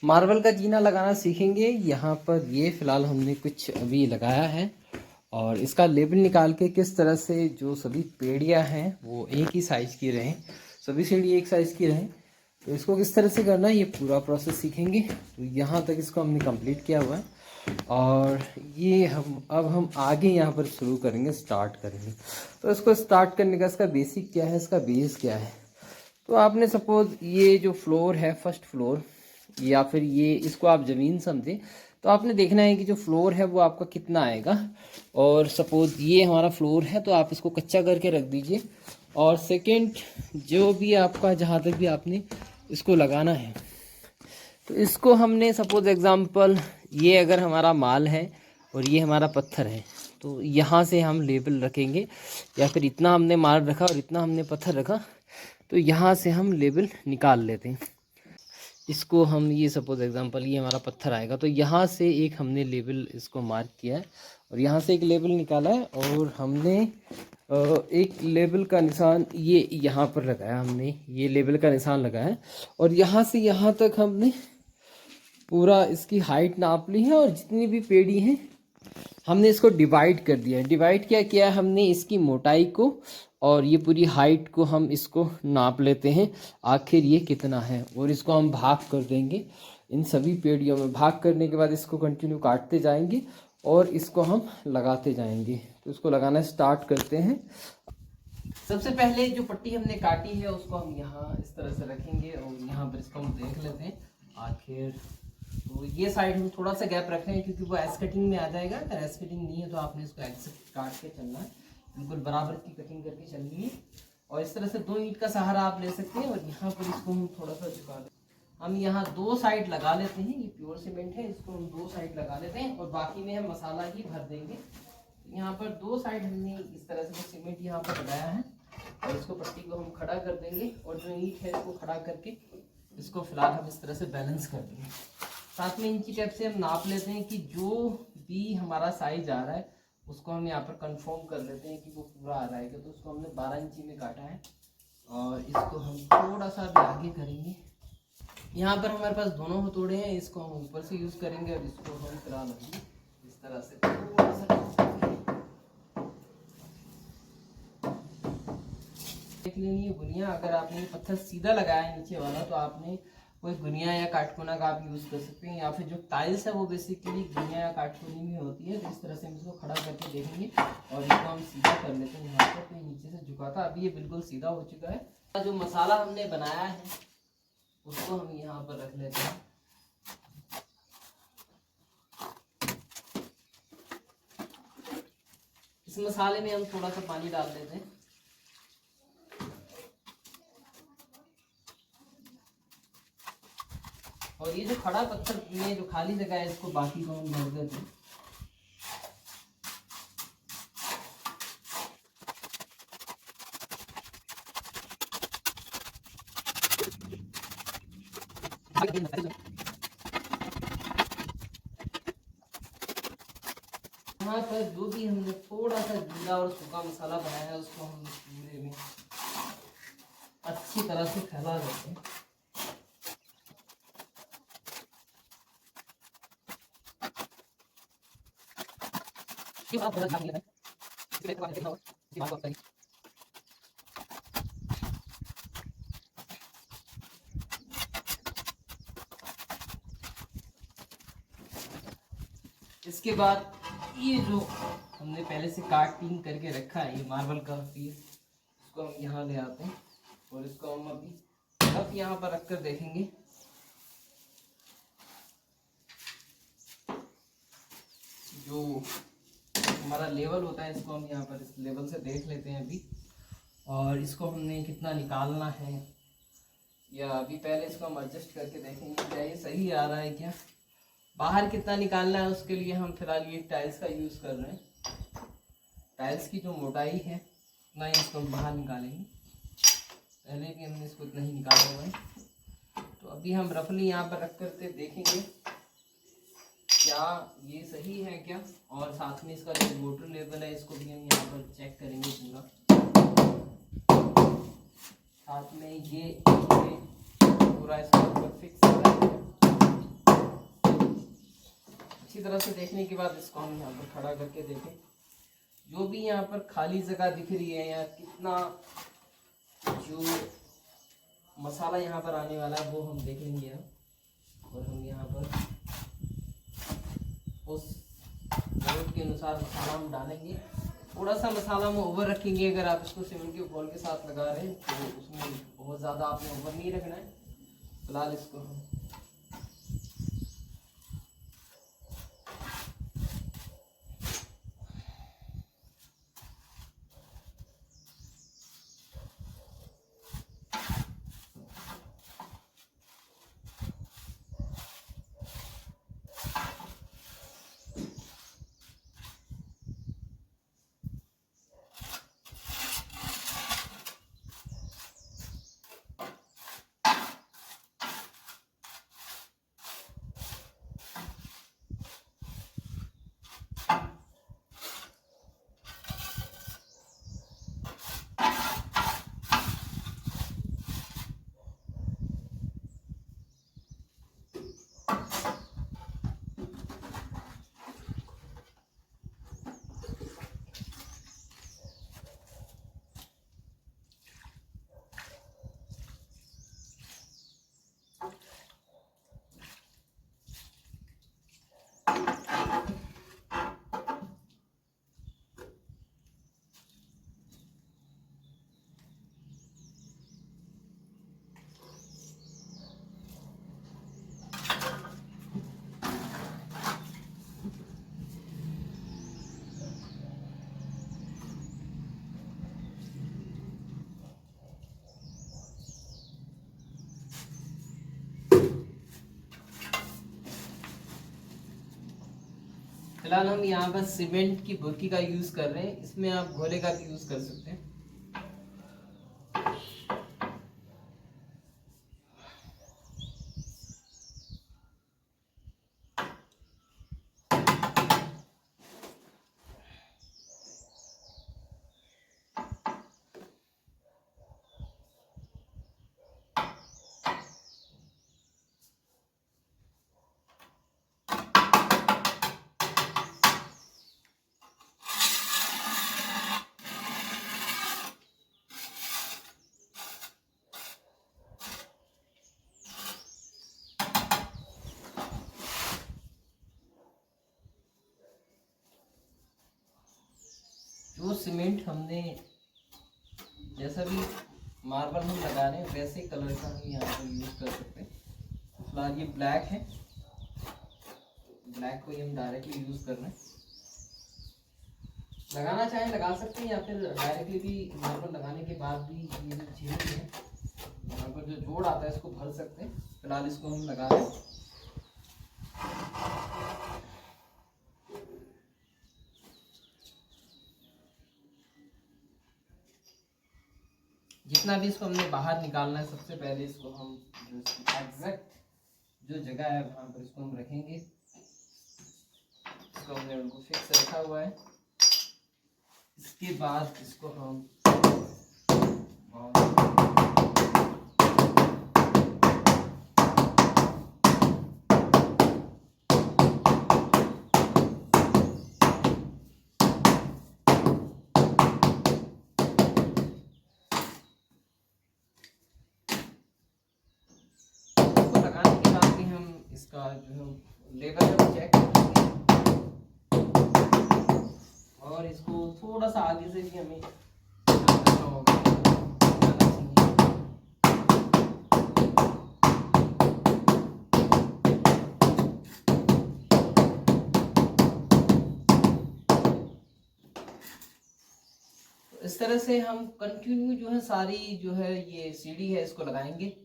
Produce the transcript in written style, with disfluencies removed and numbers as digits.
Marble का जीना लगाना सीखेंगे। यहाँ पर ये फ़िलहाल हमने कुछ अभी लगाया है और इसका लेबल निकाल के किस तरह से जो सभी पेड़ियाँ हैं वो एक ही साइज़ की रहें, सभी सीढ़ी एक साइज़ की रहें, तो इसको किस तरह से करना है ये पूरा प्रोसेस सीखेंगे। तो यहाँ तक इसको हमने कंप्लीट किया हुआ है और ये हम आगे यहाँ पर शुरू करेंगे, स्टार्ट करेंगे। तो इसको स्टार्ट करने का इसका बेसिक क्या है, इसका बेस क्या है। तो आपने सपोज़ ये जो फ्लोर है, फर्स्ट फ्लोर, या फिर ये इसको आप ज़मीन समझें, तो आपने देखना है कि जो फ्लोर है वो आपका कितना आएगा। और सपोज़ ये हमारा फ्लोर है तो आप इसको कच्चा करके रख दीजिए। और सेकंड, जो भी आपका जहाँ तक भी आपने इसको लगाना है, तो इसको हमने सपोज़ एग्ज़ाम्पल, ये अगर हमारा माल है और ये हमारा पत्थर है, तो यहाँ से हम लेबल रखेंगे, या फिर इतना हमने माल रखा और इतना हमने पत्थर रखा, तो यहाँ से हम लेबल निकाल लेते हैं। इसको हम, ये सपोज़ एग्ज़ाम्पल ये हमारा पत्थर आएगा, तो यहाँ से एक हमने लेबल इसको मार्क किया है और यहाँ से एक लेबल निकाला है और हमने एक लेबल का निशान ये यहाँ पर लगाया, हमने ये लेबल का निशान लगाया है। और यहाँ से यहाँ तक हमने पूरा इसकी हाइट नाप ली है और जितनी भी पेड़ी हैं हमने इसको डिवाइड कर दिया है। डिवाइड क्या किया है हमने, इसकी मोटाई को और ये पूरी हाइट को हम इसको नाप लेते हैं आखिर ये कितना है, और इसको हम भाग कर देंगे इन सभी पेड़ियों में। भाग करने के बाद इसको कंटिन्यू काटते जाएंगे और इसको हम लगाते जाएंगे। तो इसको लगाना स्टार्ट करते हैं। सबसे पहले जो पट्टी हमने काटी है उसको हम यहाँ इस तरह से रखेंगे और यहाँ पर इसको हम देख लेते हैं आखिर। तो ये साइड में थोड़ा सा गैप रख रहे हैं क्योंकि वो एस कटिंग में आ जाएगा। अगर एस कटिंग नहीं है तो आपने इसको एस काट के चलना है, बिल्कुल बराबर की कटिंग करके चलनी है। और इस तरह से 2 ईंट का सहारा आप ले सकते हैं और यहाँ पर इसको हम थोड़ा सा झुका दें। हम यहाँ 2 साइड लगा लेते हैं, ये प्योर सीमेंट है, इसको हम 2 साइड लगा लेते हैं और बाकी में हम मसाला ही भर देंगे। यहाँ पर 2 साइड हमने इस तरह से सीमेंट यहाँ पर लगाया है और इसको पट्टी को हम खड़ा कर देंगे और जो ईंट है इसको खड़ा करके इसको फिलहाल हम इस तरह से बैलेंस कर देंगे। साथ में इंची टेप से हम नाप लेते हैं कि जो भी हमारा साइज आ रहा है उसको हम यहाँ पर कंफर्म कर लेते हैं कि वो पूरा आ रहा है। तो उसको हमने 12 इंची में काटा है और इसको हम थोड़ा सा भी आगे करेंगे। यहाँ पर हमारे पास दोनों हथौड़े हैं, इसको हम ऊपर से यूज़ करेंगे और इसको हम फिलहाल इस तरह से थोड़ा सा देख लेनी है गुनिया। अगर आपने पत्थर सीधा लगाया है नीचे वाला तो आपने कोई गुनिया या काटकोना का आप यूज़ कर सकते हैं, या फिर जो टाइल्स है वो बेसिकली गुनिया या काटकोनी में होती है। तो इस तरह से हम इसको खड़ा करके देखेंगे और इसको हम सीधा कर लेते हैं। यहाँ पर तो नीचे से झुका था, अभी ये बिल्कुल सीधा हो चुका है। जो मसाला हमने बनाया है उसको हम यहाँ पर रख लेते हैं। इस मसाले में हम थोड़ा सा पानी डाल देते हैं। और ये जो खड़ा पत्थर में जो खाली जगह है इसको बाकी को हम भर देते हैं। यहाँ पर जो भी हमने थोड़ा सा गीला और सूखा मसाला बनाया है उसको हम पूरे में अच्छी तरह से फैला देते हैं। इसके बाद ये जो हमने पहले से काटिंग करके रखा है ये मार्बल का पीस, इसको हम यहाँ ले आते हैं और इसको हम अभी यहाँ पर रख कर देखेंगे। जो हमारा लेवल होता है इसको हम यहाँ पर इस लेवल से देख लेते हैं अभी, और इसको हमने कितना निकालना है या अभी पहले इसको हम एडजस्ट करके देखेंगे क्या ये सही आ रहा है क्या। बाहर कितना निकालना है उसके लिए हम फिलहाल ये टाइल्स का यूज़ कर रहे हैं। टाइल्स की जो मोटाई है उतना ही इसको हम बाहर निकालेंगे। पहले भी हमने इसको इतना ही निकाला हुआ है। तो अभी हम रफली यहाँ पर रख करके देखेंगे क्या ये सही है क्या, और साथ में इसका जो मोटर लेवल है इसको भी हम यहाँ पर चेक करेंगे पूरा। साथ में ये पूरा इसका ऊपर फिक्स है। अच्छी तरह से देखने के बाद इसको हम यहाँ पर खड़ा करके देखें। जो भी यहाँ पर खाली जगह दिख रही है या कितना जो मसाला यहाँ पर आने वाला है वो हम देखेंगे और हम यहाँ पर उस जरूरत के अनुसार मसाला हम डालेंगे। थोड़ा सा मसाला हम ओवर रखेंगे। अगर आप इसको सीमेंट के घोल के साथ लगा रहे हैं तो उसमें बहुत ज़्यादा आपने ओवर नहीं रखना है। फिलहाल इसको हम फिलहाल हम यहाँ पर सीमेंट की भुरकी का यूज़ कर रहे हैं। इसमें आप घोले का भी यूज़ कर सकते हैं। जो सीमेंट हमने जैसा भी मार्बल हम लगा रहे हैं वैसे कलर का हम यहाँ पर यूज़ कर सकते हैं। फिलहाल ये ब्लैक है, ब्लैक को ही हम डायरेक्टली यूज़ कर रहे हैं। लगाना चाहें लगा सकते हैं या फिर डायरेक्टली भी मार्बल लगाने के बाद भी ये जो चीज़ें हैं यहाँ पर जो जोड़ आता है इसको भर सकते हैं। फिलहाल इसको हम लगा रहे हैं। जितना भी इसको हमने बाहर निकालना है सबसे पहले इसको हम जो एग्जैक्ट जो जगह है वहाँ पर इसको हम रखेंगे। इसको हमने उनको फिक्स रखा हुआ है। इसके बाद इसको हम इसका जो लेवल है वो चेक करेंगे और इसको थोड़ा सा आगे से भी हमें इस तरह से हम कंटिन्यू जो है सारी जो है ये सीढ़ी है इसको लगाएंगे।